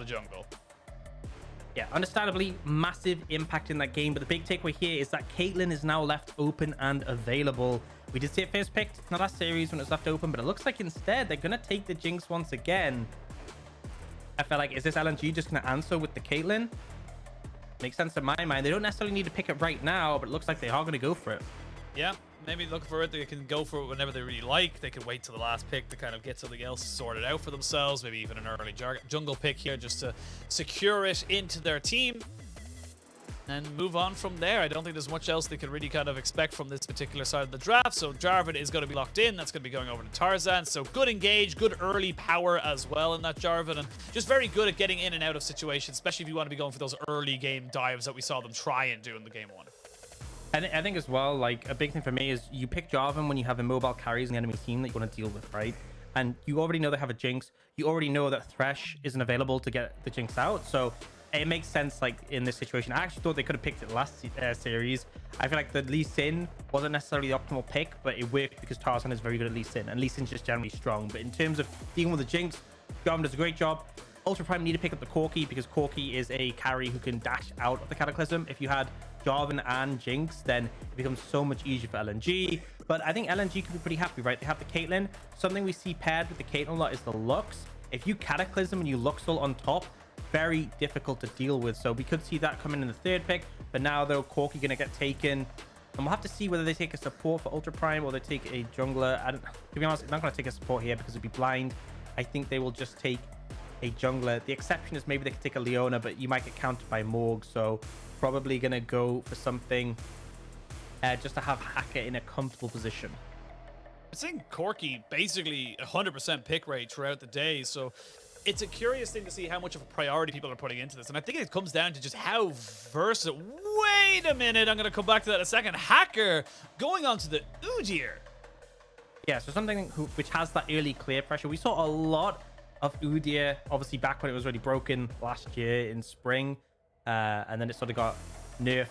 jungle. Yeah, understandably, massive impact in that game. But the big takeaway here is that Caitlyn is now left open and available. We did see it first picked in the last series when it was left open, but it looks like instead they're going to take the Jinx once again. I feel like, is this LNG just going to answer with the Caitlyn? Makes sense in my mind. They don't necessarily need to pick it right now, but it looks like they are going to go for it. Yeah, maybe look for it. They can go for it whenever they really like. They can wait till the last pick to kind of get something else sorted out for themselves. Maybe even an early jungle pick here just to secure it into their team and move on from there. I don't think there's much else they can really kind of expect from this particular side of the draft. So Jarvan is going to be locked in. That's going to be going over to Tarzan. So good engage, good early power as well in that Jarvan, and just very good at getting in and out of situations, especially if you want to be going for those early game dives that we saw them try and do in the game one. And I think as well, like, a big thing for me is you pick Jarvan when you have immobile carries in the enemy team that you want to deal with, right? And you already know they have a Jinx. You already know that Thresh isn't available to get the Jinx out. So it makes sense, like, in this situation. I actually thought they could have picked it last series. I feel like the Lee Sin wasn't necessarily the optimal pick, but it worked because Tarzan is very good at Lee Sin, and Lee Sin's just generally strong. But in terms of dealing with the Jinx, Jarvan does a great job. Ultra Prime need to pick up the Corki because Corki is a carry who can dash out of the Cataclysm. If you had Jarvan and Jinx, then it becomes so much easier for LNG. But I think LNG could be pretty happy, right? They have the Caitlyn. Something we see paired with the Caitlyn a lot is the Lux. If you Cataclysm and you Luxel on top, very difficult to deal with. So we could see that coming in the third pick. But now, though, Corki going to get taken. And we'll have to see whether they take a support for Ultra Prime or they take a jungler. To be honest, they're not going to take a support here because it'd be blind. I think they will just take a jungler. The exception is maybe they could take a Leona, but you might get countered by Morg. So probably going to go for something just to have Hacker in a comfortable position. I think Corki basically 100% pick rate throughout the day. So it's a curious thing to see how much of a priority people are putting into this. And I think it comes down to just how versatile. Wait a minute. I'm going to come back to that in a second. Hacker going on to the Udyr. Yeah, so something which has that early clear pressure. We saw a lot of Udyr, obviously back when it was already broken last year in spring. And then it sort of got nerfed.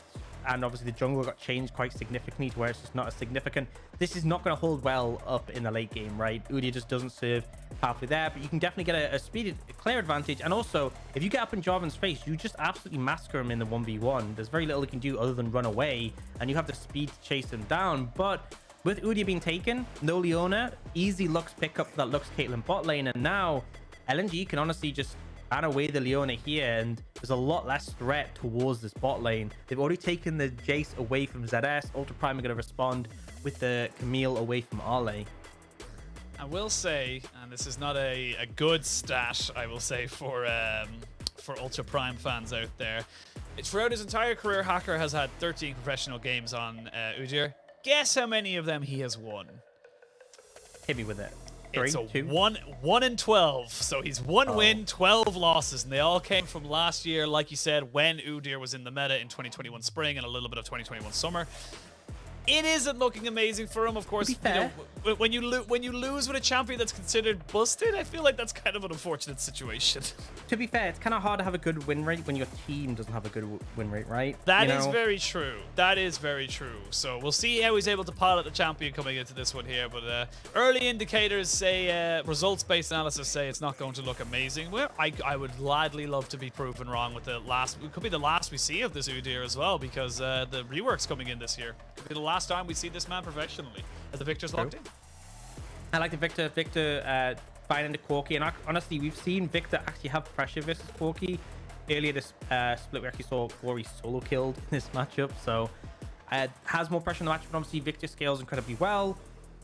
And obviously the jungle got changed quite significantly to where it's just not as significant. This is not going to hold well up in the late game, right? Udyr just doesn't serve halfway there, but you can definitely get a speed, a clear advantage. And also, if you get up in Jarvan's face, you just absolutely massacre him in the 1v1. There's very little you can do other than run away, and you have the speed to chase him down. But with Udyr being taken, no Leona, easy Lux pick up that Lux Caitlyn bot lane, and now LNG can honestly just ban away the Leona here, and there's a lot less threat towards this bot lane. They've already taken the Jace away from ZS. Ultra Prime are going to respond with the Camille away from Arle. I will say, and this is not a good stat, I will say, for Ultra Prime fans out there. Throughout his entire career, Hacker has had 13 professional games on Udyr. Guess how many of them he has won? Hit me with it. It's a 2? 1 in 12. So he's 1 win, 12 losses, and they all came from last year, like you said, when Udyr was in the meta in 2021 spring and a little bit of 2021 summer. It isn't looking amazing for him, of course. You know, when you lose with a champion that's considered busted, I feel like that's kind of an unfortunate situation. To be fair, it's kind of hard to have a good win rate when your team doesn't have a good win rate, right? That is very true. That is very true. So we'll see how he's able to pilot the champion coming into this one here. But early indicators say, results-based analysis say it's not going to look amazing. Well, I would gladly love to be proven wrong with the last. It could be the last we see of this Udyr as well, because the rework's coming in this year. It could be the last time we see this man professionally as the Victor's locked in. I like the Victor finding the Corki, and honestly, we've seen Victor actually have pressure versus Corki. Earlier this split, we actually saw Corey solo killed in this matchup, so has more pressure in the matchup. But obviously, Victor scales incredibly well.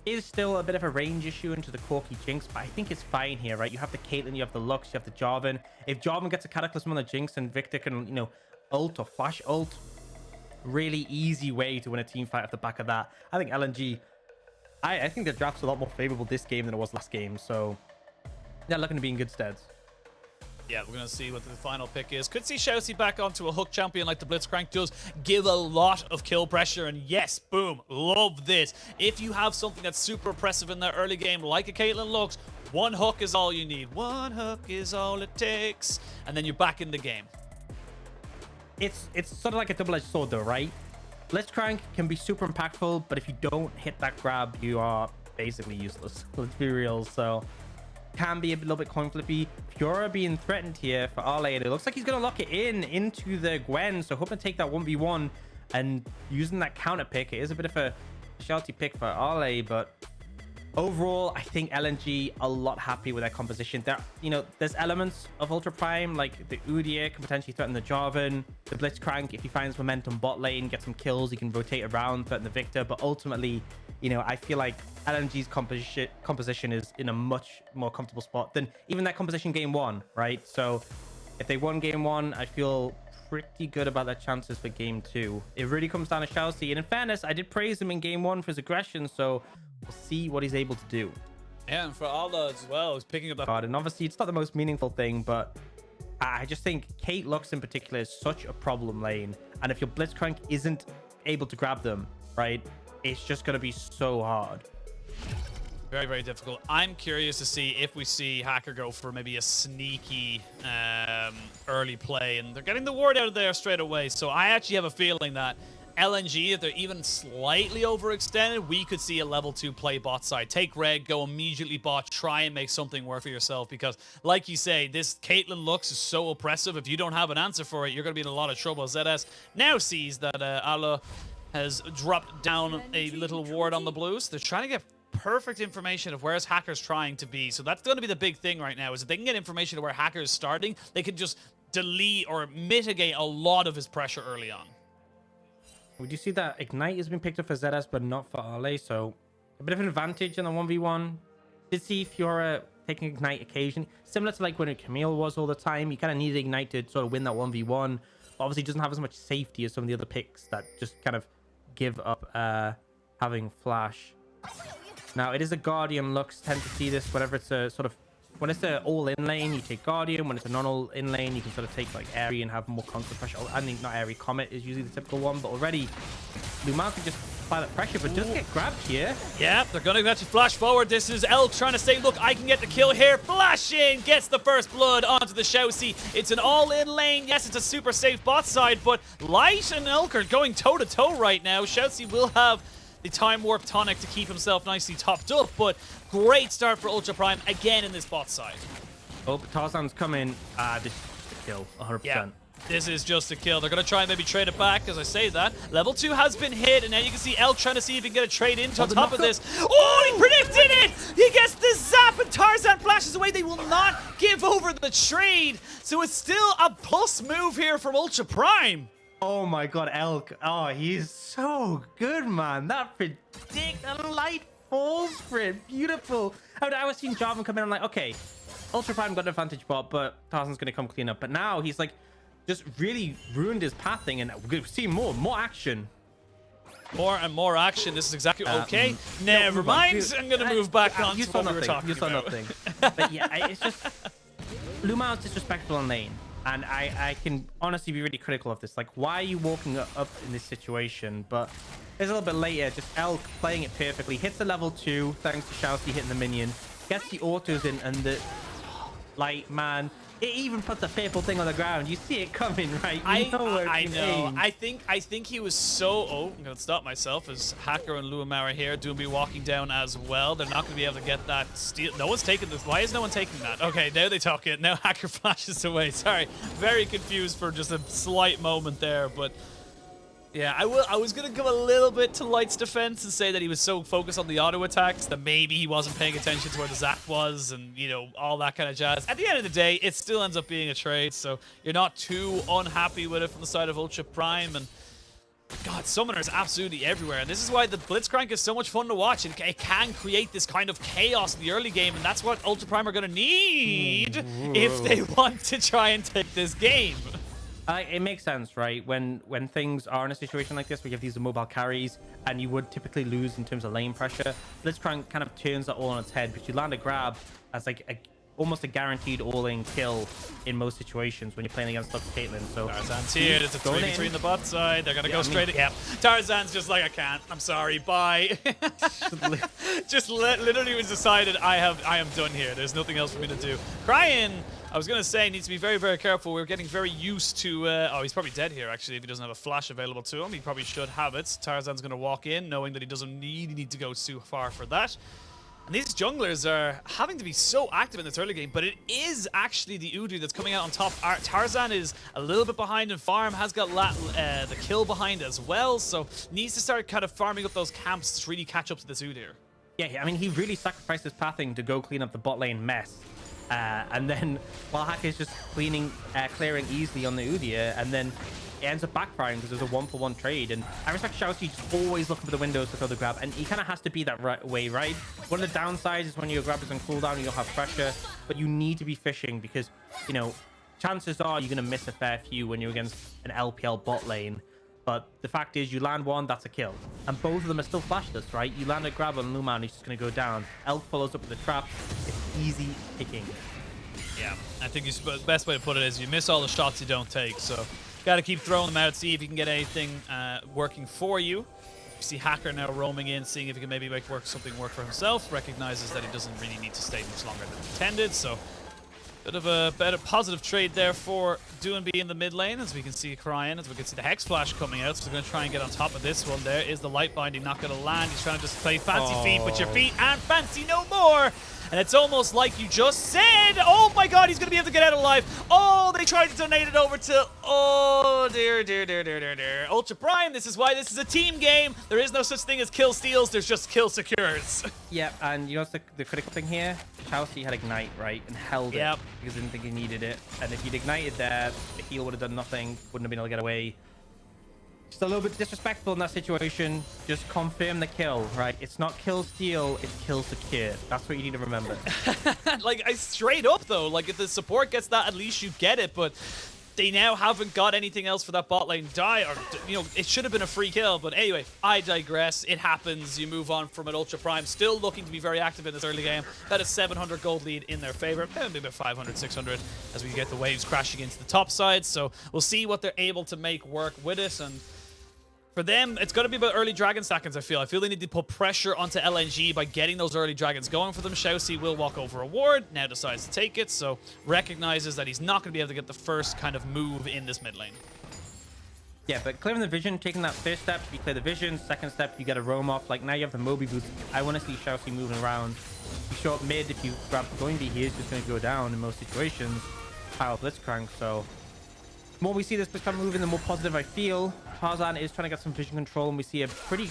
Is still a bit of a range issue into the Corki Jinx, but I think it's fine here, right? You have the Caitlyn, you have the Lux, you have the Jarvan. If Jarvan gets a Cataclysm on the Jinx and Victor can, you know, ult or flash ult, really easy way to win a team fight off the back of that. I think LNG, I think the draft's a lot more favorable this game than it was last game, so they're looking to be in good stead. Yeah, we're going to see what the final pick is. Could see ShiauC back onto a hook champion like the Blitzcrank does. Give a lot of kill pressure, and yes, boom, love this. If you have something that's super oppressive in the early game, like a Caitlyn Lux, one hook is all you need. One hook is all it takes, and then you're back in the game. It's sort of like a double-edged sword though, right? Blitzcrank can be super impactful, but if you don't hit that grab, you are basically useless. Let's be real. So can be a little bit coin flippy. Fiora being threatened here for Arley, and it looks like he's going to lock it into the Gwen. So hoping to take that 1v1 and using that counter pick. It is a bit of a shouty pick for Arley, but overall, I think LNG a lot happy with their composition. There, there's elements of Ultra Prime, like the Udyr can potentially threaten the Jarvan, the Blitzcrank, if he finds momentum bot lane, get some kills, he can rotate around, threaten the Victor. But ultimately, I feel like LNG's composition is in a much more comfortable spot than even that composition game 1, right? So if they won game 1, I feel pretty good about their chances for game 2. It really comes down to ShiauC, and in fairness, I did praise him in game 1 for his aggression, so we'll see what he's able to do. Yeah, and for Alda as well, he's picking up that card, and obviously it's not the most meaningful thing, but I just think Kate Lux in particular is such a problem lane, and if your Blitzcrank isn't able to grab them, right, it's just going to be so hard. Very, very difficult. I'm curious to see if we see Hacker go for maybe a sneaky early play, and they're getting the ward out of there straight away. So I actually have a feeling that LNG, if they're even slightly overextended, we could see a level 2 play bot side. Take red, go immediately bot, try and make something work for yourself, because like you say, this Caitlyn Lux is so oppressive. If you don't have an answer for it, you're going to be in a lot of trouble. ZS now sees that Ala has dropped down a little ward on the blues. They're trying to get perfect information of where's Hacker's trying to be. So that's going to be the big thing right now, is if they can get information of where Hacker is starting, they can just delete or mitigate a lot of his pressure early on. We do see that Ignite has been picked up for ZS, but not for Arley, so a bit of an advantage in the 1v1. Did see Fiora taking Ignite occasionally, similar to like when Camille was all the time. You kind of needed Ignite to sort of win that 1v1. Obviously doesn't have as much safety as some of the other picks that just kind of give up having Flash. Now, it is a Guardian. Lux tend to see this whenever it's a sort of... When it's an all-in lane, you take Guardian. When it's a non-all-in lane, you can sort of take, like, Airy and have more constant pressure. I think not Airy. Comet is usually the typical one. But already, LvMao can just apply that pressure, but does get grabbed here. Yeah, they're going to actually flash forward. This is Elk trying to say, look, I can get the kill here. Flashing gets the first blood onto the ShiauC. It's an all-in lane. Yes, it's a super safe bot side, but Light and Elk are going toe-to-toe right now. ShiauC will have the Time Warp Tonic to keep himself nicely topped up, but great start for Ultra Prime again in this bot side. Oh, but Tarzan's coming. This is a kill, 100%. Yeah, this is just a kill. They're going to try and maybe trade it back, as I say that. Level 2 has been hit, and now you can see Elk trying to see if he can get a trade in on top of this. Oh, he predicted it! He gets the zap, and Tarzan flashes away. They will not give over the trade, so it's still a plus move here from Ultra Prime. Oh my god, Elk. Oh, he's so good, man. That predict and Light falls for it. Beautiful. I was seeing Jarvan come in. I'm like, okay, Ultra Prime got an advantage bot, but Tarzan's going to come clean up. But now he's like, just really ruined his pathing, and we're going to see more action. More and more action. This is exactly okay. Never mind. I'm going to move back on to what we were talking about. Nothing. But yeah, it's just LvMao's disrespectful on lane. And I can honestly be really critical of this. Like, why are you walking up in this situation? But it's a little bit later. Just Elk playing it perfectly. Hits the level 2, thanks to ShiauC hitting the minion. Gets the autos in, and the... Like, man, it even puts a purple thing on the ground. You see it coming, right? I know. I think he was so... Oh, I'm going to stop myself as Hacker and LvMao are here. Doinb walking down as well. They're not going to be able to get that steal. No one's taking this. Why is no one taking that? Okay, now they talk it. Now Hacker flashes away. Sorry. Very confused for just a slight moment there, but... Yeah, I was going to go a little bit to Light's defense and say that he was so focused on the auto attacks that maybe he wasn't paying attention to where the zap was and, you know, all that kind of jazz. At the end of the day, it still ends up being a trade, so you're not too unhappy with it from the side of Ultra Prime. And God, Summoner's absolutely everywhere. And this is why the Blitzcrank is so much fun to watch. It can create this kind of chaos in the early game, and that's what Ultra Prime are going to need if they want to try and take this game. It makes sense, right? When things are in a situation like this, where you have these mobile carries, and you would typically lose in terms of lane pressure, Blitzcrank kind of turns that all on its head, because you land a grab as like almost a guaranteed all-in kill in most situations when you're playing against Lux Caitlyn. So Tarzan's here. It's a 3v3 in the bot side. They're gonna go straight. Yeah, Tarzan's just like, I can't. I'm sorry. Bye. Just literally was decided. I am done here. There's nothing else for me to do. Cryin, I was going to say, needs to be very, very careful. We're getting very used to... oh, he's probably dead here, actually, if he doesn't have a flash available to him. He probably should have it. Tarzan's going to walk in, knowing that he doesn't need to go too far for that. And these junglers are having to be so active in this early game, but it is actually the Udyr that's coming out on top. Tarzan is a little bit behind in farm, has got the kill behind as well, so needs to start kind of farming up those camps to really catch up to this Udyr. Yeah, I mean, he really sacrificed his pathing to go clean up the bot lane mess. And then while Hack is just clearing easily on the Udyr, and then it ends up backfiring because there's a 1-for-1 trade. And I respect ShiauC just always looking for the windows to throw the grab, and he kind of has to be that way, right? One of the downsides is when your grab is on cooldown, you don't have pressure, but you need to be fishing because, you know, chances are you're going to miss a fair few when you're against an LPL bot lane. But the fact is, you land one, that's a kill. And both of them are still flashless, right? You land a grab on LvMao, and he's just going to go down. Elk follows up with a trap. It's easy picking. Yeah, I think the best way to put it is you miss all the shots you don't take. So got to keep throwing them out, see if you can get anything working for you. You see Hacker now roaming in, seeing if he can maybe make something work for himself. Recognizes that he doesn't really need to stay much longer than intended. So bit of a better positive trade there for Doinb in the mid lane, as we can see Cryin, as we can see the Hex Flash coming out. So we're going to try and get on top of this one. There is the light binding, not going to land. He's trying to just play fancy feet, but your feet aren't fancy no more. And it's almost like you just said, oh my god, he's going to be able to get out alive. Oh, they tried to donate it over to, oh dear. Ultra Prime, this is why this is a team game. There is no such thing as kill steals, there's just kill secures. Yeah, and you know what's the critical thing here? ShiauC had Ignite, right, and held it because he didn't think he needed it. And if he'd ignited there, the heal would have done nothing, wouldn't have been able to get away. Just a little bit disrespectful in that situation. Just confirm the kill, right? It's not kill steal, it's kill secure. That's what you need to remember. Like, I straight up though, like if the support gets that, at least you get it, but they now haven't got anything else for that bot lane die, or, you know, it should have been a free kill. But anyway, I digress. It happens. You move on from an Ultra Prime, still looking to be very active in this early game. That is 700 gold lead in their favor, maybe about 500, 600 as we get the waves crashing into the top side. So we'll see what they're able to make work with it. And for them, it's going to be about early dragon seconds, I feel they need to put pressure onto LNG by getting those early dragons going for them. ShiauC will walk over a ward, now decides to take it, so recognizes that he's not going to be able to get the first kind of move in this mid lane. Yeah, but clearing the vision, taking that first step, you clear the vision. Second step, you get a roam off. Like, now you have the Moby boots. I want to see ShiauC moving around. You show up mid, if you grab Doinb, he is just going to go down in most situations. Pile Blitzcrank, so the more we see this Blitzcrank moving, the more positive I feel. Tarzan is trying to get some vision control, and we see a pretty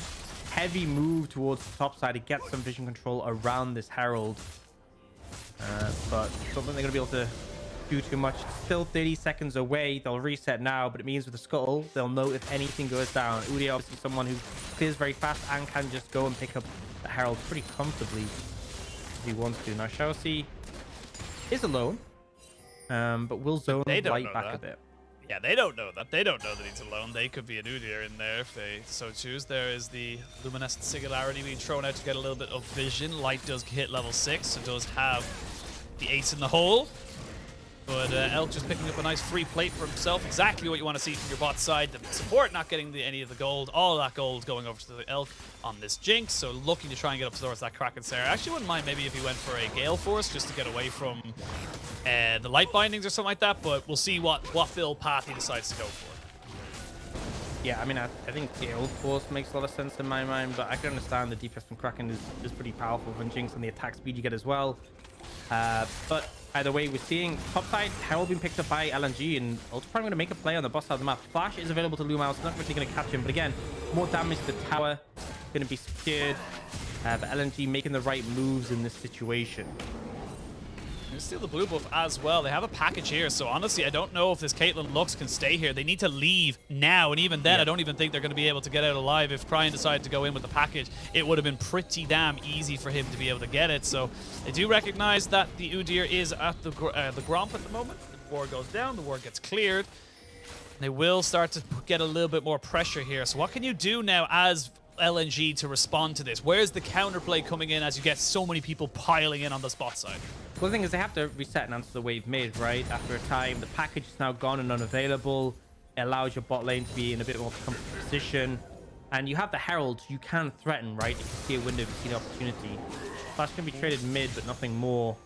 heavy move towards the top side to get some vision control around this Herald. But don't think they're going to be able to do too much. Still 30 seconds away. They'll reset now, but it means with the scuttle, they'll know if anything goes down. Udyr obviously someone who clears very fast and can just go and pick up the Herald pretty comfortably if he wants to. Now, ShiauC is alone, but will zone right back a bit. Yeah, they don't know that. They don't know that he's alone. They could be an Udyr in there if they so choose. There is the Luminescent Singularity being thrown out to get a little bit of vision. Light does hit level 6, so does have the ace in the hole. But Elk just picking up a nice free plate for himself. Exactly what you want to see from your bot side. The support not getting any of the gold. All of that gold going over to the Elk on this Jinx. So looking to try and get up towards that Kraken Sarah. I actually wouldn't mind maybe if he went for a Gale Force just to get away from the light bindings or something like that. But we'll see what build path he decides to go for. Yeah, I mean, I think Gale Force makes a lot of sense in my mind. But I can understand the DPS from Kraken is pretty powerful from Jinx and the attack speed you get as well. But either way, we're seeing top side Herald being picked up by LNG, and Ultra Prime going to make a play on the boss side of the map. Flash is available to LvMao, so not really going to catch him. But again, more damage to the tower, going to be secured. But LNG making the right moves in this situation. They steal the blue buff as well. They have a package here, so honestly, I don't know if this Caitlyn Lux can stay here. They need to leave now, and even then, I don't even think they're going to be able to get out alive. If Cryin decided to go in with the package, it would have been pretty damn easy for him to be able to get it. So they do recognize that the Udyr is at the Gromp at the moment. The ward goes down, the ward gets cleared. They will start to get a little bit more pressure here. So what can you do now as LNG to respond to this? Where's the counterplay coming in as you get so many people piling in on the spot side? Well, the thing is, they have to reset and answer the wave mid, right? After a time, the package is now gone and unavailable. It allows your bot lane to be in a bit more comfortable position. And you have the Herald, you can threaten, right? If you see a window, if you see an opportunity. That's going to be traded mid, but nothing more.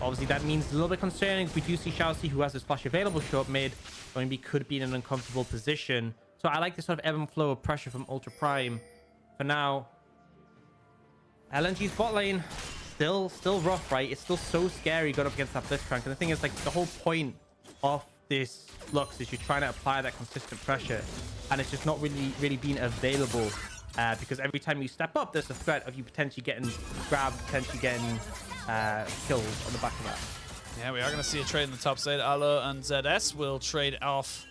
Obviously, that means a little bit concerning. If we do see ShiauC, who has his flash available, show up mid, Doinb could be in an uncomfortable position. So I like this sort of ebb and flow of pressure from Ultra Prime. For now, LNG's bot lane still rough, right? It's still so scary going up against that Blitzcrank. And the thing is, like, the whole point of this Lux is you're trying to apply that consistent pressure, and it's just not really being available because every time you step up, there's a threat of you potentially getting grabbed, potentially getting kills on the back of that. Yeah, we are going to see a trade in the top side. Alo and ZS will trade off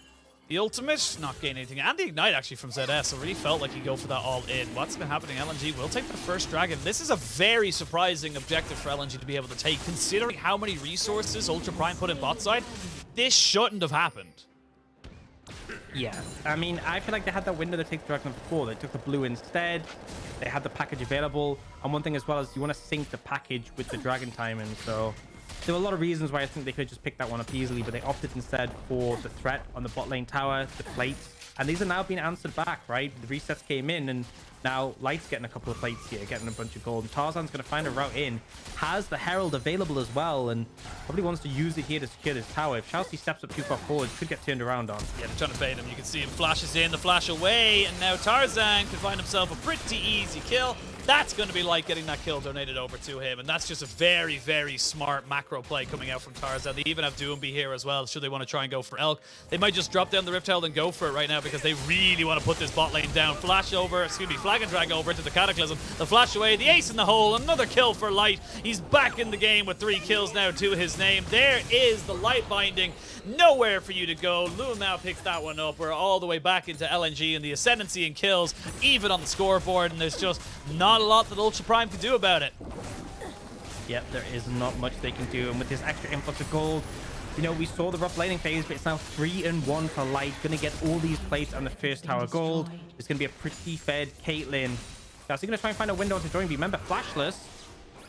the ultimate, not gain anything. And the ignite, actually, from ZS. So really felt like he'd go for that all-in. What's been happening? LNG will take the first dragon. This is a very surprising objective for LNG to be able to take, considering how many resources Ultra Prime put in bot side. This shouldn't have happened. Yeah, I mean, I feel like they had that window to take the dragon before. They took the blue instead. They had the package available. And one thing as well is you want to sync the package with the dragon timing. So there were a lot of reasons why I think they could just pick that one up easily, but they opted instead for the threat on the bot lane tower, the plates. And these are now being answered back, right? The resets came in, and now Light's getting a couple of plates here, getting a bunch of gold. And Tarzan's going to find a route in. Has the Herald available as well, and probably wants to use it here to secure this tower. If ShiauC steps up too far forward, could get turned around on. Yeah, they're trying to bait him. You can see him flashes in, the flash away, and now Tarzan can find himself a pretty easy kill. That's going to be Light getting that kill donated over to him, and that's just a very, very smart macro play coming out from Tarzan. They even have Doinb here as well, should they want to try and go for Elk. They might just drop down the Rift Herald and go for it right now because they really want to put this bot lane down. Flash over, flag and drag over to the Cataclysm. The flash away, the ace in the hole, another kill for Light. He's back in the game with 3 kills now to his name. There is the Light binding. Nowhere for you to go. LvMao picks that one up. We're all the way back into LNG and the ascendancy in kills, even on the scoreboard, and there's just not a lot that Ultra Prime can do about it. Yep, there is not much they can do. And with this extra influx of gold, you know, we saw the rough laning phase, but it's now 3-1 for Light. Gonna get all these plates on the first tower gold. It's gonna be a pretty fed Caitlyn. Now, so he's gonna try and find a window to Doinb. Remember, flashless.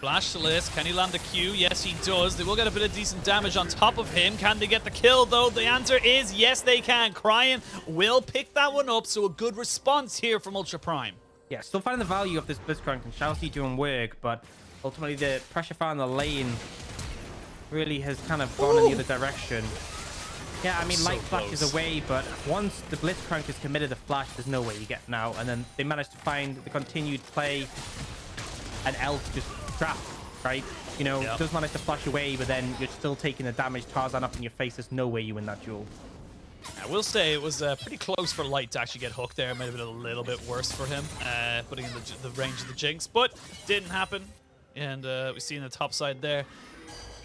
Flashless, can he land the Q? Yes, he does. They will get a bit of decent damage on top of him. Can they get the kill, though? The answer is yes, they can. Cryin will pick that one up, so a good response here from Ultra Prime. Yeah, still finding the value of this Blitzcrank and ShiauC doing work, but ultimately the pressure fire in the lane really has kind of gone in the other direction. Yeah, I mean, So Light flashes close. away, but once the Blitzcrank is committed to flash, there's no way you get now. And then they managed to find the continued play, and Elf just trapped, right? You know, Yep. does manage to flash away, but then you're still taking the damage. Tarzan up in your face. There's no way you win that duel. I will say it was pretty close for Light to actually get hooked there. It might have been a little bit worse for him, putting in the range of the Jinx, but didn't happen. And we see in the top side there,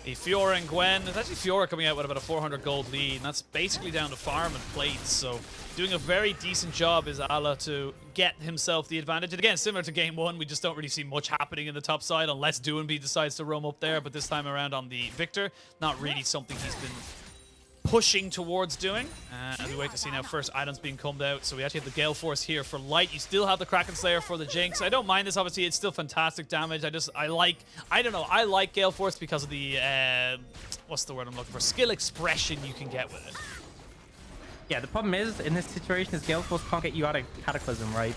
a Fiora and Gwen. It's actually Fiora coming out with about a 400 gold lead, and that's basically down to farm and plates. So doing a very decent job is Ala to get himself the advantage. And again, similar to game 1, we just don't really see much happening in the top side unless Doinb decides to roam up there. But this time around on the Victor, not really something he's been pushing towards doing. And we wait to see now first items being combed out. So we actually have the Gale Force here for Light. You still have the Kraken Slayer for the Jinx. I don't mind this, obviously. It's still fantastic damage. I like Gale Force because of the, what's the word I'm looking for? Skill expression you can get with it. Yeah, the problem is, in this situation, is Gale Force can't get you out of Cataclysm, right?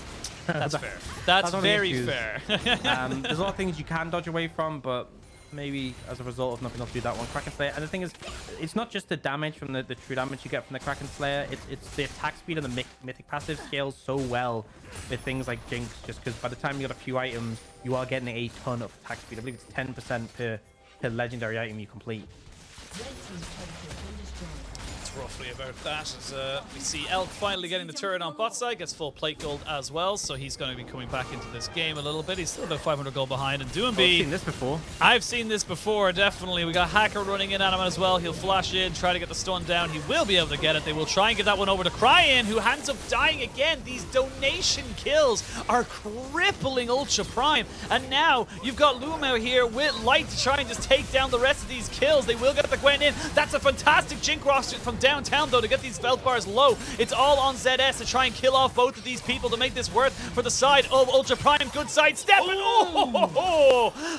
That's fair. That's one of the very issues. fair. There's a lot of things you can dodge away from, but maybe as a result of nothing else to do that one. Kraken Slayer. And the thing is, it's not just the damage from the true damage you get from the Kraken Slayer. It's the attack speed and the mythic passive scales so well with things like Jinx, just because by the time you got a few items, you are getting a ton of attack speed. I believe it's 10% per legendary item you complete. Roughly about that as we see Elk finally getting the turret on bot side, gets full plate gold as well, so he's going to be coming back into this game a little bit. He's still about 500 gold behind, and Doinb, I've seen this before. I've seen this before, definitely. We got Hacker running in at him as well. He'll flash in, try to get the stun down. He will be able to get it. They will try and get that one over to Cryin, who ends up dying again. These donation kills are crippling Ultra Prime, and now you've got LvMao here with Light to try and just take down the rest of these kills. They will get the Gwen in. That's a fantastic Jinx roster from downtown, though, to get these felt bars low. It's all on ZS to try and kill off both of these people to make this worth for the side of Ultra Prime. Good side step, and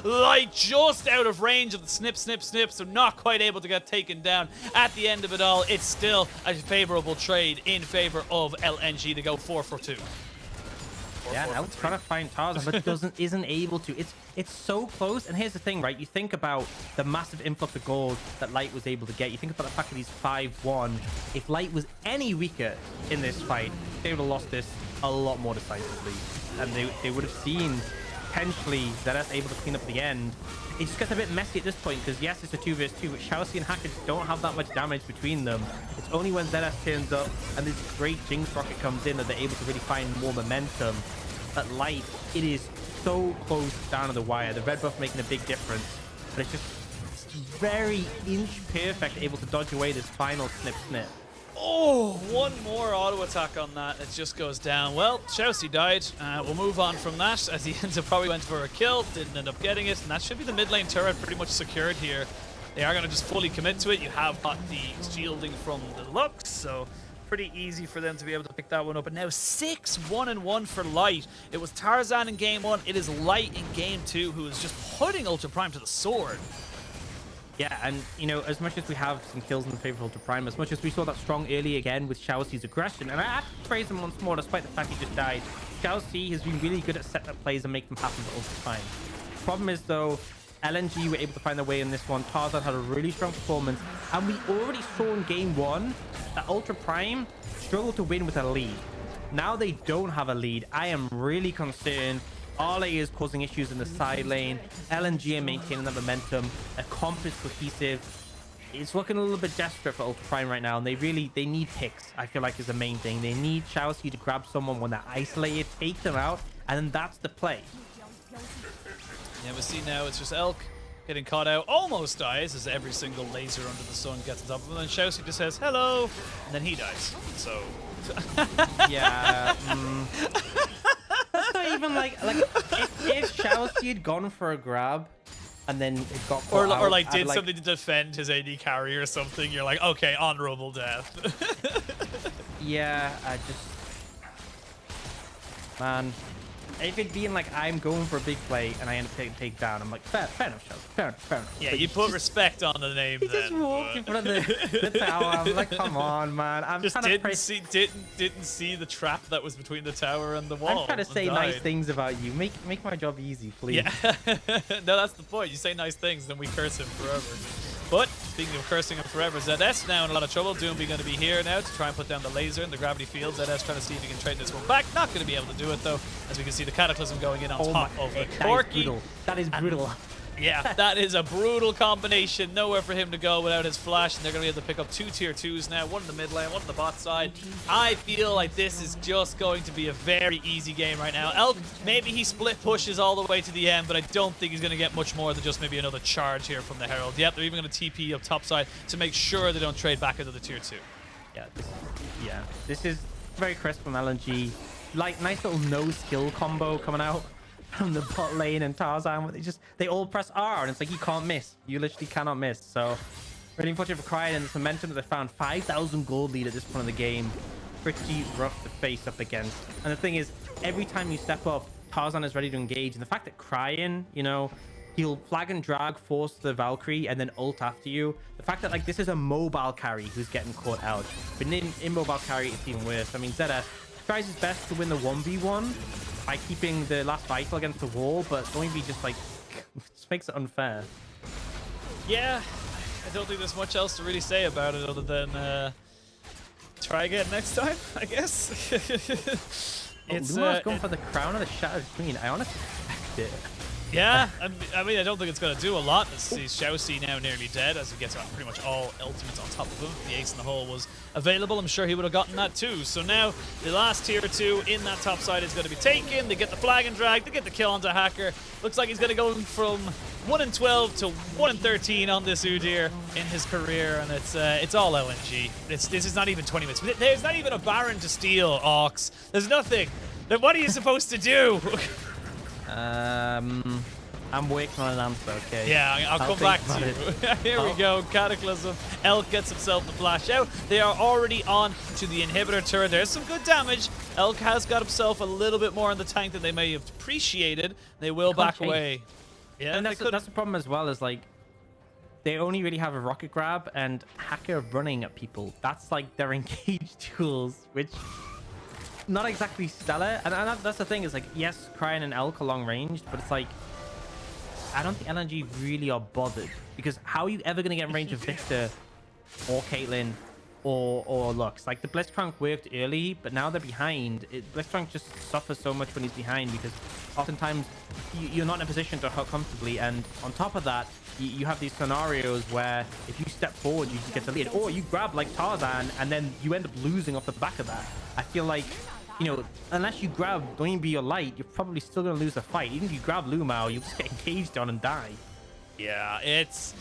Light just out of range of the snip, so not quite able to get taken down. At the end of it all, it's still a favorable trade in favor of LNG to go 4 for 2. Yeah, now it's trying to find Tarzan, but isn't able to. It's so close. And here's the thing, right? You think about the massive influx of gold that Light was able to get. You think about the fact that he's 5-1. If Light was any weaker in this fight, they would have lost this a lot more decisively. And they would have seen potentially ZS able to clean up the end. It just gets a bit messy at this point because yes, it's a 2 vs 2, but ShiauC and Hacker don't have that much damage between them. It's only when ZS turns up and this great Jinx rocket comes in that they're able to really find more momentum. At light, it is so close down to the wire. The red buff making a big difference, but it's just very inch perfect, able to dodge away this final snip. Oh, one more auto attack on that. It just goes down. Well, ShiauC died. We'll move on from that as he ends up probably went for a kill. Didn't end up getting it. And that should be the mid lane turret pretty much secured here. They are going to just fully commit to it. You have got the shielding from the Lux, so pretty easy for them to be able to pick that one up. And now 6-1-1 for Light. It was Tarzan in game 1. It is Light in game 2 who is just putting Ultra Prime to the sword. Yeah, and you know, as much as we have some kills in the favor of Ultra Prime, as much as we saw that strong early again with ShiauC's aggression, and I have to praise him once more despite the fact he just died. ShiauC has been really good at setting up plays and make them happen for Ultra Prime. Problem is though, LNG were able to find their way in this one. Tarzan had a really strong performance, and we already saw in game 1 that Ultra Prime struggled to win with a lead. Now they don't have a lead. I am really concerned. RLA is causing issues in the side lane. LNG are maintaining that momentum. A comp is cohesive. It's looking a little bit desperate for Ultra Prime right now, and they need picks. I feel like is the main thing. They need ShiauC to grab someone when they're isolated, take them out, and then that's the play. Yeah, we see now it's just Elk getting caught out, almost dies as every single laser under the sun gets on top of him. And then ShiauC just says hello, and then he dies. So yeah. That's not even like if ShiauC had gone for a grab and then it got or like did something to defend his AD carry or something, you're like, okay, honorable death. Yeah, I just, man, if it being like I'm going for a big play and I end up taking take down, I'm like, fair enough, ShiauC, fair enough. Yeah, but you put respect on the name. He then, just walked in front of the tower. I'm like, come on, man. I'm just trying didn't see the trap that was between the tower and the wall. I'm trying to say nice things about you. Make my job easy, please. Yeah, no, that's the point. You say nice things, then we curse him forever. But speaking of cursing him forever, ZS now in a lot of trouble. Doinb going to be here now to try and put down the laser in the gravity field. ZS trying to see if he can trade this one back. Not going to be able to do it though, as we can see the Cataclysm going in on top of the Corki. That is brutal. Yeah, that is a brutal combination. Nowhere for him to go without his flash, and they're going to be able to pick up 2 tier 2s now. One in the mid lane, one on the bot side. I feel like this is just going to be a very easy game right now. Elk, maybe he split pushes all the way to the end, but I don't think he's going to get much more than just maybe another charge here from the Herald. Yep, they're even going to TP up top side to make sure they don't trade back into the tier 2. Yeah, this is very crisp from LNG. Like, nice little no skill combo coming out from the bot lane and Tarzan, where they all press R and it's like you can't miss. You literally cannot miss. So really unfortunate for Cryin and this momentum that they found. 5,000 gold lead at this point of the game. Pretty rough to face up against. And the thing is, every time you step up, Tarzan is ready to engage. And the fact that Cryin, you know, he'll flag and drag, force the Valkyrie, and then ult after you. The fact that like this is a mobile carry who's getting caught out. But in mobile carry, it's even worse. I mean, ZS tries his best to win the 1v1 by keeping the last vital against the wall, but Doinb just like just makes it unfair. Yeah, I don't think there's much else to really say about it other than try again next time, I guess. It's going for the crown of the Shattered Queen. I honestly expect it. Yeah, I mean, I don't think it's going to do a lot. See ShiauC now nearly dead as he gets pretty much all ultimates on top of him. The ace in the hole was available. I'm sure he would have gotten that too. So now the last tier 2 in that top side is going to be taken. They get the flag and drag. They get the kill onto Hacker. Looks like he's going to go from 1-12 to 1-13 on this Udyr in his career, and it's all LNG. This is not even 20 minutes. There's not even a Baron to steal, Ox. There's nothing. Then what are you supposed to do? I'm working on an answer, okay? Yeah, I'll come back to you. Here we go, Cataclysm. Elk gets himself the flash out. They are already on to the inhibitor turret. There's some good damage. Elk has got himself a little bit more in the tank than they may have appreciated. They will back away. Yeah, and that's the problem as well, is like they only really have a rocket grab and Hacker running at people. That's like their engage tools, which not exactly stellar. And that's the thing, is like, yes, Cryin and Elk are long ranged, but it's like I don't think LNG really are bothered, because how are you ever going to get in range of Victor or Caitlyn or Lux. Like the Blitzcrank worked early, but now they're behind. Blitzcrank just suffers so much when he's behind because oftentimes you're not in a position to hug comfortably, and on top of that, you have these scenarios where if you step forward, you can get the lead, or you grab like Tarzan, and then you end up losing off the back of that. I feel like, you know, unless you grab Doinb or Light, you're probably still going to lose the fight. Even if you grab LvMao, you'll just get engaged on and die. Yeah, it's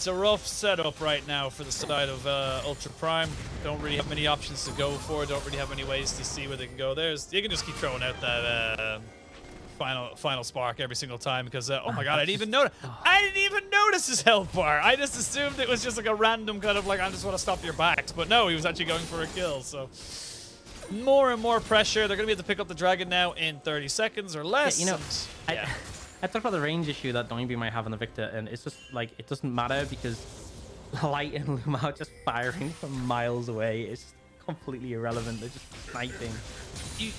a rough setup right now for the side of Ultra Prime. Don't really have many options to go for. Don't really have many ways to see where they can go. You can just keep throwing out that final spark every single time because oh my god, I didn't even notice his health bar. I just assumed it was just like a random kind of like, I just want to stop your backs, but no, he was actually going for a kill. So more and more pressure. They're gonna be able to pick up the dragon now in 30 seconds or less. Yeah, you know, I talked about the range issue that Doinb might have on the Victor, and it's just like, it doesn't matter because Light and LvMao just firing from miles away. It's just completely irrelevant. They're just sniping.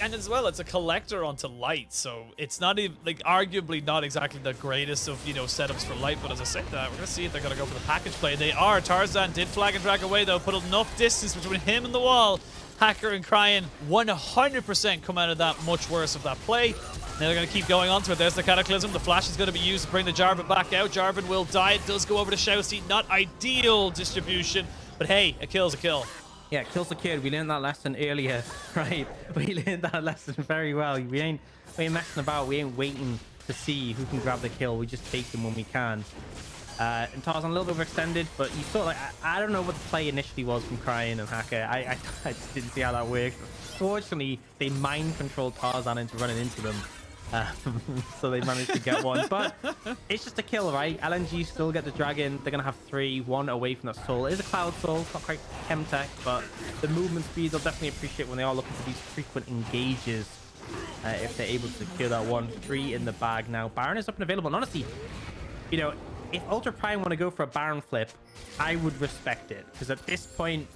And as well, it's a collector onto Light, so it's not even, like, arguably not exactly the greatest of, you know, setups for Light, but as I said that, we're going to see if they're going to go for the package play. They are. Tarzan did flag and drag away, though, put enough distance between him and the wall. Hacker and Cryin 100% come out of that much worse of that play. Now they're going to keep going on to it. There's the Cataclysm. The flash is going to be used to bring the Jarvan back out. Jarvan will die. It does go over to ShiauC. Not ideal distribution, but hey, a kill's a kill. Yeah, kills a kid. We learned that lesson earlier, right? We learned that lesson very well. We ain't messing about. We ain't waiting to see who can grab the kill. We just take them when we can. And Tarzan a little bit overextended, but you saw, like, I don't know what the play initially was from Cryin and Hacker. I just didn't see how that worked. Fortunately, they mind controlled Tarzan into running into them. So they managed to get one, but it's just a kill, right? LNG still get the dragon. They're gonna have 3, 1 away from that soul. It is a cloud soul. It's not quite chem tech, but the movement speed they'll definitely appreciate when they are looking for these frequent engages. If they're able to secure that 1-3 in the bag now. Baron is up and available, and honestly, you know, if Ultra Prime want to go for a Baron flip, I would respect it, because at this point,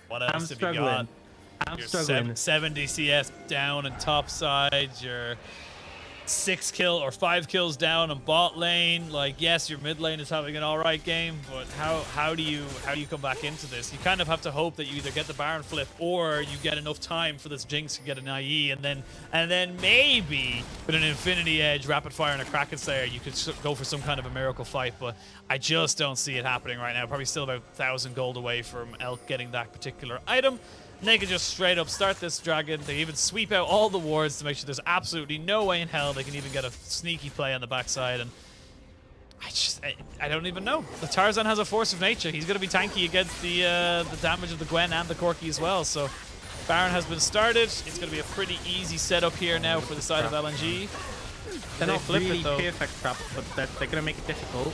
what else I'm have struggling. you got? I'm You're struggling. 70 CS down and top side. You're 6 kill or 5 kills down on bot lane. Like, yes, your mid lane is having an all right game, but how do you come back into this? You kind of have to hope that you either get the Baron flip or you get enough time for this Jinx to get an IE, and then maybe with an Infinity Edge, Rapid Fire, and a Kraken Slayer, you could go for some kind of a miracle fight. But I just don't see it happening right now. Probably still about 1,000 gold away from Elk getting that particular item. And they can just straight up start this dragon. They even sweep out all the wards to make sure there's absolutely no way in hell they can even get a sneaky play on the backside. And I don't even know. The Tarzan has a force of nature. He's going to be tanky against the damage of the Gwen and the Corki as well. So Baron has been started. It's going to be a pretty easy setup here now for the side of LNG. They're not really perfect traps, but they're going to make it difficult.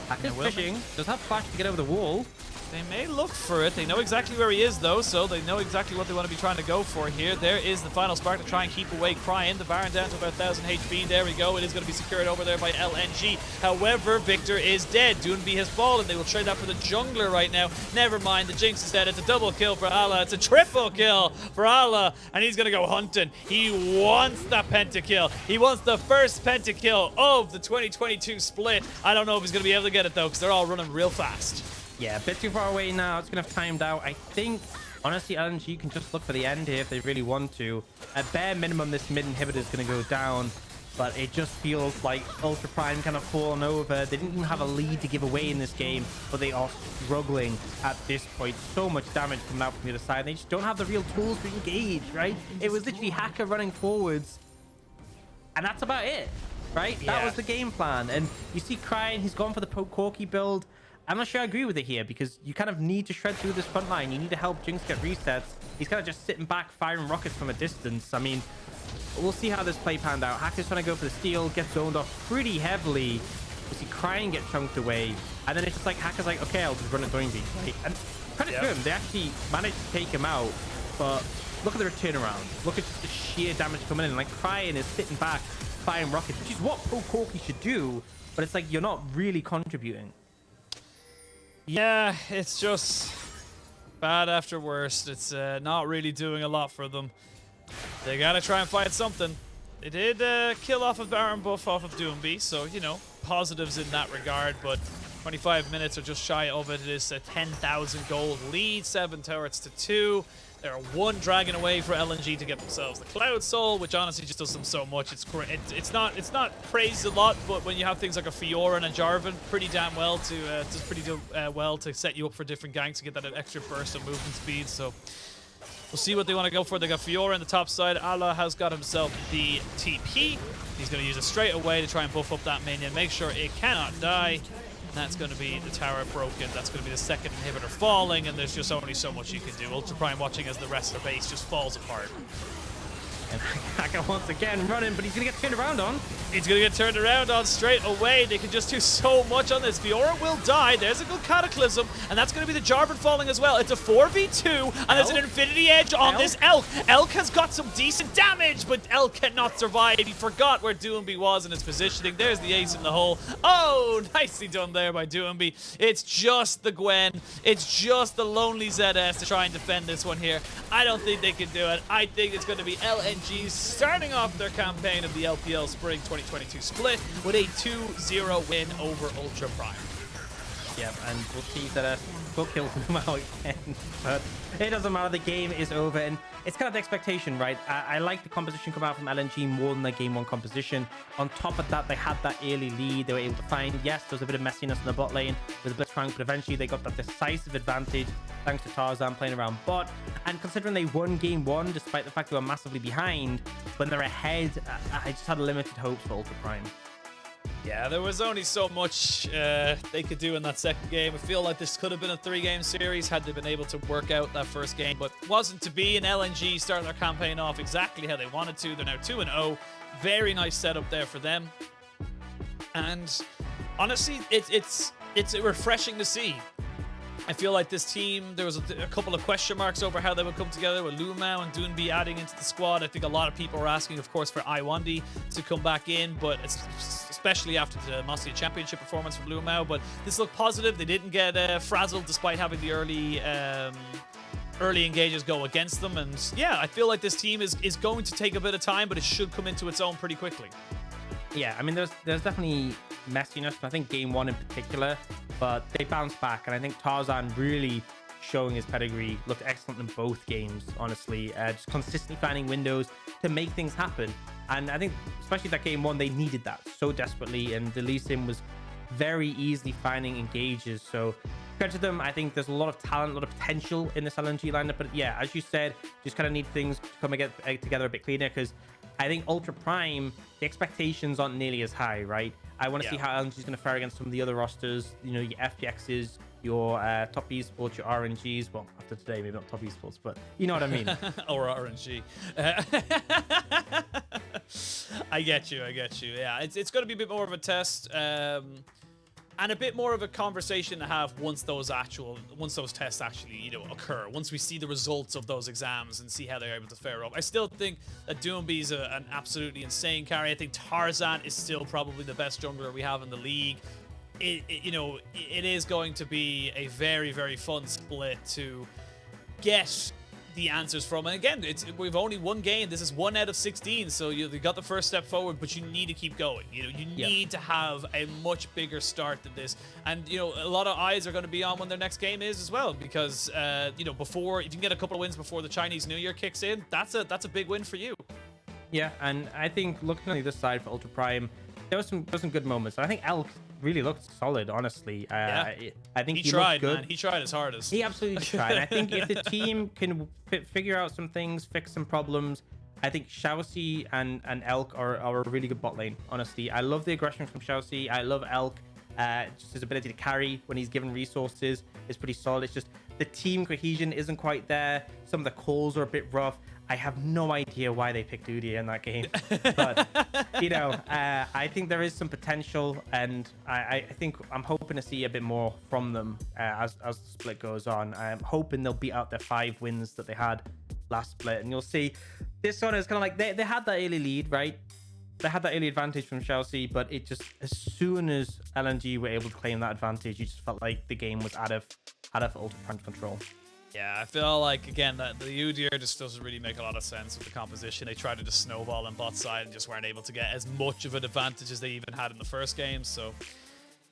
Hacker's fishing. Does have flash to get over the wall. They may look for it. They know exactly where he is, though, so they know exactly what they want to be trying to go for here. There is the final spark to try and keep away Cryin. The Baron down to about 1,000 HP. There we go. It is going to be secured over there by LNG. However, Victor is dead. Doinb has fallen. They will trade that for the jungler right now. Never mind. The Jinx is dead. It's a double kill for Allah. It's a triple kill for Allah, and he's going to go hunting. He wants that pentakill. He wants the first pentakill of the 2022 split. I don't know if he's going to be able to get it, though, because they're all running real fast. Yeah, a bit too far away now. It's going to have timed out. I think, honestly, LNG can just look for the end here if they really want to. At bare minimum, this mid inhibitor is going to go down, but it just feels like Ultra Prime kind of fallen over. They didn't even have a lead to give away in this game, but they are struggling at this point. So much damage coming out from the other side. They just don't have the real tools to engage, right? It was literally Hacker running forwards, and that's about it, right? Yeah. That was the game plan. And you see Cryin, he's gone for the Corki build. I'm not sure I agree with it here, because you kind of need to shred through this front line. You need to help Jinx get resets. He's kind of just sitting back, firing rockets from a distance. I mean, we'll see how this play panned out. Hacker's trying to go for the steal, gets zoned off pretty heavily. You see Cryin get chunked away, and then it's just like Hacker's like, okay, I'll just run at Doinb. Right? And credit to him, they actually managed to take him out, but look at the return around. Look at the sheer damage coming in. Like, Cryin is sitting back, firing rockets, which is what Pro Corki should do, but it's like you're not really contributing. Yeah, it's just bad after worst. It's not really doing a lot for them. They gotta try and find something. They did kill off a Baron buff off of Doinb, so, you know, positives in that regard, but 25 minutes are just shy of it. It is a 10,000 gold lead, 7 turrets to 2. They're 1 dragon away for LNG to get themselves the Cloud Soul, which honestly just does them so much. It's not praised a lot, but when you have things like a Fiora and a Jarvan, pretty damn well to set you up for different ganks to get that extra burst of movement speed. So we'll see what they want to go for. They got Fiora on the top side. Allah has got himself the TP. He's going to use it straight away to try and buff up that minion, make sure it cannot die. And that's going to be the tower broken. That's going to be the second inhibitor falling, and there's just only so much you can do. Ultra Prime watching as the rest of the base just falls apart. And Haka once again running, but he's going to get turned around on. He's going to get turned around on straight away. They can just do so much on this. Fiora will die. There's a good Cataclysm, and that's going to be the Jarvan falling as well. It's a 4v2, and there's an Infinity Edge on this Elk. Elk has got some decent damage, but Elk cannot survive. He forgot where Doinb was in his positioning. There's the ace in the hole. Oh, nicely done there by Doinb. It's just the Gwen. It's just the lonely ZS to try and defend this one here. I don't think they can do it. I think it's going to be LNG starting off their campaign of the LPL Spring 2022 split with a 2-0 win over Ultra Prime. Yep, and we'll see that we'll kill LvMao again, but it doesn't matter. The game is over, and it's kind of the expectation, right? I like the composition come out from LNG more than their game 1 composition. On top of that, they had that early lead. They were able to find, yes, there was a bit of messiness in the bot lane with Blitzcrank, but eventually they got that decisive advantage thanks to Tarzan playing around bot. And considering they won game 1, despite the fact they were massively behind, when they're ahead, I just had limited hopes for Ultra Prime. Yeah, there was only so much they could do in that second game. I feel like this could have been a 3-game series had they been able to work out that first game, but wasn't to be. And LNG started their campaign off exactly how they wanted to. They're now 2-0. Very nice setup there for them. And honestly, it's refreshing to see. I feel like this team, there was a couple of question marks over how they would come together with LvMao and Doinb adding into the squad. I think a lot of people were asking, of course, for Iwandi to come back in, but especially after the Mosty Championship performance from LvMao. But this looked positive. They didn't get frazzled despite having the early engages go against them. And yeah, I feel like this team is going to take a bit of time, but it should come into its own pretty quickly. Yeah, I mean, there's definitely messiness, I think game 1 in particular, but they bounced back, and I think Tarzan really showing his pedigree looked excellent in both games, honestly. Just consistently finding windows to make things happen, and I think especially that game 1, they needed that so desperately, and the Lee Sin was very easily finding engages. So credit to them. I think there's a lot of talent, a lot of potential in this LNG lineup, but yeah, as you said, just kind of need things to come together a bit cleaner, because I think Ultra Prime, the expectations aren't nearly as high, right? I want to see how LNG is going to fare against some of the other rosters, you know, your FPXs, your top esports, your RNGs. Well, after today, maybe not top esports, but you know what I mean. Or RNG. I get you. Yeah, it's going to be a bit more of a test. And a bit more of a conversation to have once those tests actually, you know, occur. Once we see the results of those exams and see how they're able to fare up. I still think that Doinb is an absolutely insane carry. I think Tarzan is still probably the best jungler we have in the league. You know, it is going to be a very, very fun split to get the answers from. And again, we've only one game. This is 1 out of 16, so you got the first step forward, but you need to keep going. You know, you need to have a much bigger start than this. And you know, a lot of eyes are going to be on when their next game is as well, because you know, if you can get a couple of wins before the Chinese New Year kicks in, that's a big win for you. Yeah, and I think looking on the other side for Ultra Prime, there was some good moments. I think Elk really looked solid, honestly. I think he tried, good. Man. He tried his hardest. He absolutely tried. I think if the team can figure out some things, fix some problems, I think ShiauC and Elk are a really good bot lane, honestly. I love the aggression from ShiauC. I love Elk. Just his ability to carry when he's given resources is pretty solid. It's just the team cohesion isn't quite there. Some of the calls are a bit rough. I have no idea why they picked Udyr in that game, but you know, I think there is some potential, and I think I'm hoping to see a bit more from them as the split goes on. I'm hoping they'll beat out their 5 wins that they had last split, and you'll see this one is kind of like they had that early lead, right? They had that early advantage from ShiauC, but it just, as soon as LNG were able to claim that advantage, you just felt like the game was out of Ultra Prime's control. Yeah, I feel like, again, that the Udyr just doesn't really make a lot of sense with the composition. They tried to just snowball on bot side and just weren't able to get as much of an advantage as they even had in the first game. So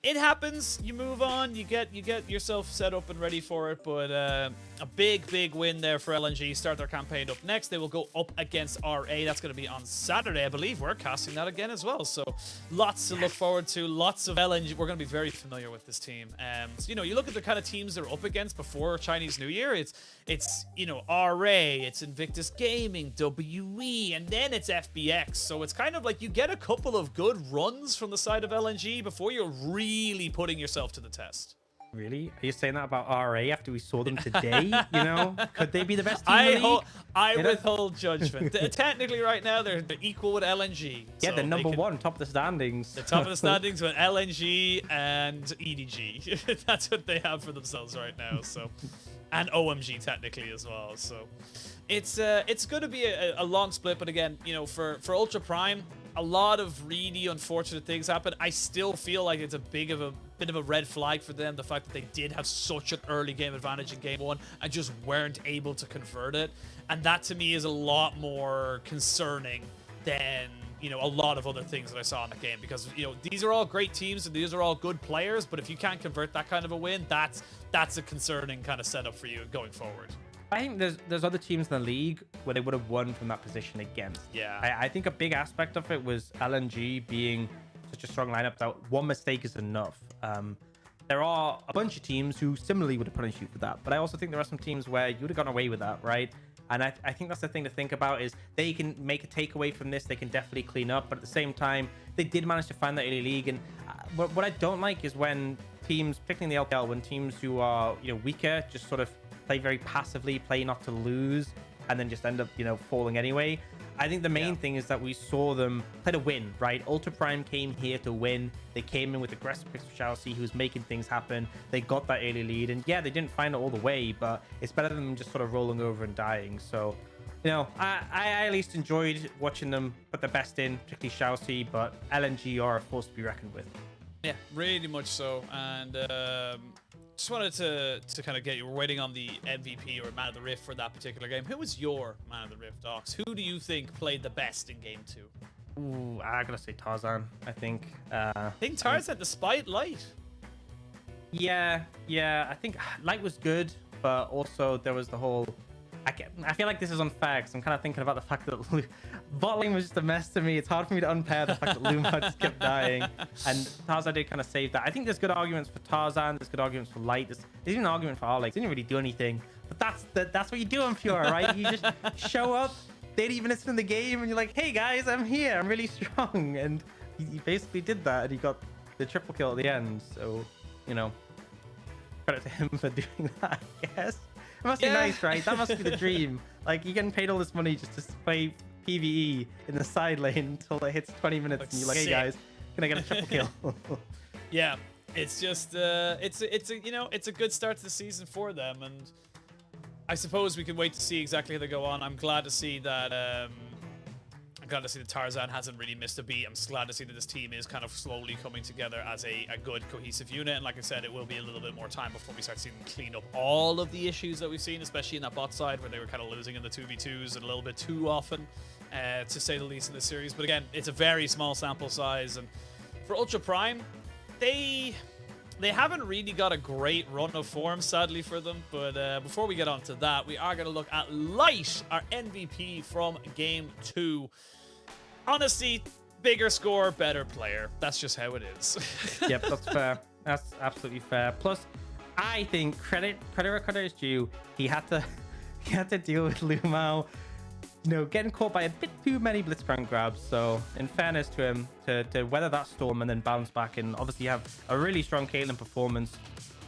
it happens. You move on. You get yourself set up and ready for it. But a big win there for LNG. Start their campaign up next. They will go up against RA. That's going to be on Saturday, I believe. We're casting that again as well. So lots to look forward to. Lots of LNG. We're going to be very familiar with this team. So, you know, you look at the kind of teams they're up against before Chinese New Year. It's you know, RA. It's Invictus Gaming, WE, and then it's FBX. So it's kind of like you get a couple of good runs from the side of LNG before you're really putting yourself to the test. Really? Are you saying that about RA after we saw them today? You know, could they be the best team in the league? I withhold judgment. Technically, right now they're equal with LNG. Yeah, they're number one, top of the standings. The top of the standings with LNG and EDG. That's what they have for themselves right now. So, and OMG technically as well. So, it's going to be a long split. But again, you know, for Ultra Prime, a lot of really unfortunate things happen. I still feel like it's a bit of a red flag for them, the fact that they did have such an early game advantage in game one and just weren't able to convert it. And that to me is a lot more concerning than, you know, a lot of other things that I saw in the game, because, you know, these are all great teams and these are all good players, but if you can't convert that kind of a win, that's a concerning kind of setup for you going forward. I think there's other teams in the league where they would have won from that position against. Yeah. I think a big aspect of it was LNG being such a strong lineup that one mistake is enough. There are a bunch of teams who similarly would have punished you for that, but I also think there are some teams where you would have gone away with that, right? And I think that's the thing to think about, is they can make a takeaway from this. They can definitely clean up, but at the same time, they did manage to find that early league. And what I don't like is when teams, particularly in the LPL, when teams who are, you know, weaker just sort of play very passively, play not to lose, and then just end up, you know, falling anyway. I think the main thing is that we saw them play to win, right? Ultra Prime came here to win. They came in with aggressive picks for ShiauC, who was making things happen. They got that early lead, and yeah, they didn't find it all the way, but it's better than them just sort of rolling over and dying. So, you know, I at least enjoyed watching them put the best in, particularly ShiauC, but LNG are a force to be reckoned with. Yeah, really much so. And just wanted to kind of get you. We're waiting on the MVP or Man of the Rift for that particular game. Who was your Man of the Rift, Docs? Who do you think played the best in game 2? Ooh, I gotta say Tarzan. I think Tarzan, despite Light. Yeah. I think Light was good, but also there was the whole. I feel like this is unfair because I'm kind of thinking about the fact that bot lane was just a mess to me. It's hard for me to unpair the fact that LvMao just kept dying, and Tarzan did kind of save that. I think there's good arguments for Tarzan. There's good arguments for Light. There's even an argument for Alex. They didn't really do anything, but that's what you do on Pure, right? You just show up. They didn't even listen in the game, and you're like, "Hey guys, I'm here. I'm really strong." And he basically did that, and he got the triple kill at the end. So, you know, credit to him for doing that, I guess. It must be nice, right? That must be the dream. Like, you're getting paid all this money just to play PvE in the side lane until it hits 20 minutes, and you're like, "Hey guys, can I get a triple kill?" Yeah, it's just it's a good start to the season for them, and I suppose we can wait to see exactly how they go on. I'm glad to see that. I'm glad to see that Tarzan hasn't really missed a beat. I'm just glad to see that this team is kind of slowly coming together as a good cohesive unit. And like I said, it will be a little bit more time before we start seeing them clean up all of the issues that we've seen, especially in that bot side where they were kind of losing in the 2v2s a little bit too often, to say the least, in this series. But again, it's a very small sample size. And for Ultra Prime, they haven't really got a great run of form, sadly, for them. But before we get on to that, we are going to look at Light, our MVP from Game 2. Honestly, bigger score, better player. That's just how it is. Yep, that's fair. That's absolutely fair. Plus, I think credit where credit is due. He had to deal with LvMao, you know, getting caught by a bit too many Blitzcrank grabs. So, in fairness to him, to weather that storm and then bounce back and obviously have a really strong Caitlyn performance,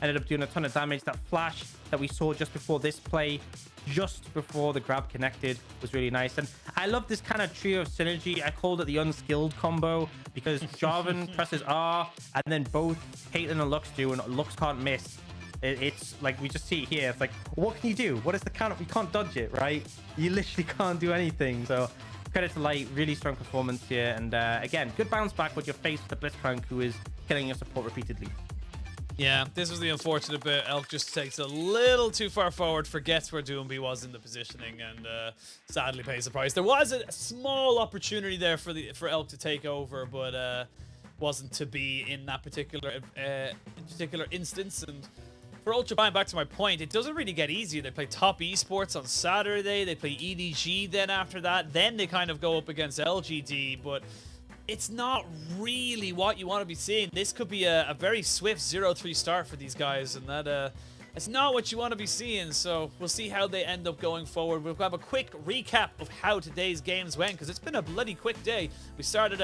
ended up doing a ton of damage. That flash that we saw just before this play, just before the grab connected, was really nice. And I love this kind of trio of synergy. I called it the unskilled combo because Jarvan presses R and then both Caitlyn and Lux do, and Lux can't miss. It's like, we just see it here. It's like, what can you do? What is the counter? You can't dodge it, right? You literally can't do anything. So credit to Light, really strong performance here. And again, good bounce back with your face with the Blitzcrank, who is killing your support repeatedly. Yeah, this was the unfortunate bit. Elk just takes a little too far forward, forgets where Doinb was in the positioning, and sadly pays the price. There was a small opportunity there for Elk to take over, but wasn't to be in that particular instance. And for Ultra, back to my point, it doesn't really get easier. They play Top Esports on Saturday. They play EDG then after that. Then they kind of go up against LGD, but it's not really what you want to be seeing. This could be a very swift 0-3 start for these guys, and that it's not what you want to be seeing. So we'll see how they end up going forward. We'll have a quick recap of how today's games went, because it's been a bloody quick day. We started